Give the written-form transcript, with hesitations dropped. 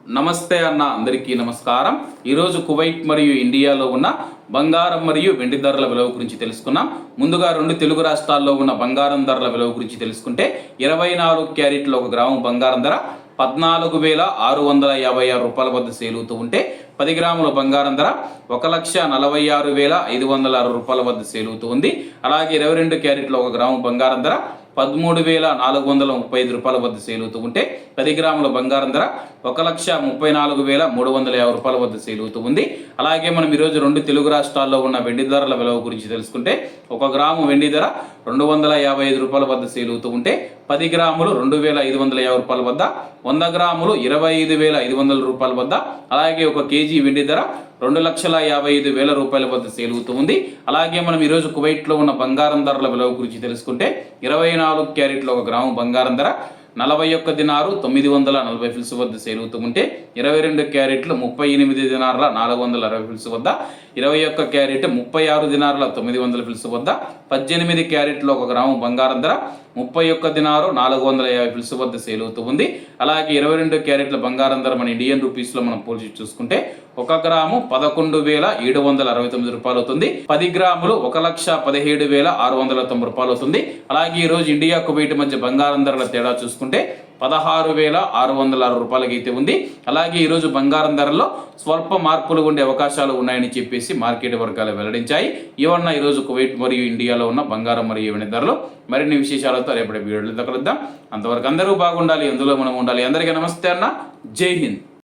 నమస్తే అన్న, అందరికీ నమస్కారం. ఈరోజు కువైట్ మరియు ఇండియాలో ఉన్న బంగారం మరియు వెండి ధరల విలువ గురించి తెలుసుకున్నాం. ముందుగా రెండు తెలుగు రాష్ట్రాల్లో ఉన్న బంగారం ధరల విలువ గురించి తెలుసుకుంటే 24 క్యారెట్ల 1 గ్రాము బంగారం ధర 14,656 రూపాయల వద్ద సేల్ అవుతూ ఉంటే 10 గ్రాముల బంగారం ధర 1,46,506 రూపాయల వద్ద సేల్ అవుతూ ఉంది. అలాగే 22 క్యారెట్ల 1 గ్రాము బంగారం ధర 13,435 రూపాయల వద్ద సేల్ అవుతూ ఉంటే 10 గ్రాముల బంగారం ధర 1,34,350 రూపాయల వద్ద సేల్ అవుతూ ఉంది. అలాగే మనం ఈరోజు రెండు తెలుగు రాష్ట్రాల్లో ఉన్న వెండి ధరల విలువ గురించి తెలుసుకుంటే 1 గ్రాము వెండి ధర 255 రూపాయల వద్ద సేల్ అవుతూ ఉంటే 10 గ్రాములు 2,550 రూపాయల వద్ద, 100 గ్రాములు 25,500 రూపాయల వద్ద, అలాగే 1 కేజీ వెండి ధర 2,55,000 రూపాయల వద్ద సేల్ అవుతూ ఉంది. అలాగే మనం ఈరోజు కువైట్లో ఉన్న బంగారం ధరల విలువ గురించి తెలుసుకుంటే 24 క్యారెట్ల 1 గ్రాము బంగారం ధర 41 దినారు 940 ఫిల్స్ వద్ద సేల్ అవుతూ ఉంటే 22 క్యారెట్లు 38 దినార్ల 460 ఫిల్స్ వద్ద, 21 క్యారెట్ 36 దినార్ల 900 ఫిల్స్ వద్ద, 18 క్యారెట్ల 1 గ్రాము బంగారం ధర 31 దినారు 450 ఫిల్స్ వద్ద సేల్ అవుతూ ఉంది. అలాగే 22 క్యారెట్ల బంగారం ధర మన ఇండియన్ రూపీస్లో మనం పోల్చి చూసుకుంటే 1 గ్రాము 11,769 రూపాయలు అవుతుంది. 10 గ్రాములు 1,17,690 రూపాయలు అవుతుంది. అలాగే ఈరోజు ఇండియా కువైట్ మధ్య బంగారం ధరల తేడా చూసుకుంటే 16,606 రూపాయలకి అయితే ఉంది. అలాగే ఈరోజు బంగారం ధరల్లో స్వల్ప మార్పులు ఉండే అవకాశాలు ఉన్నాయని చెప్పేసి మార్కెట్ వర్గాలు వెల్లడించాయి. ఇవన్న ఈరోజు కువైట్ మరియు ఇండియాలో ఉన్న బంగారం మరియు వెండి ధరలు. మరిన్ని విశేషాలతో రేపటి వీడియోలో కలుద్దాం. అంతవరకు అందరూ బాగుండాలి, అందులో మనం ఉండాలి. అందరికీ నమస్తే అన్న, జై హింద్.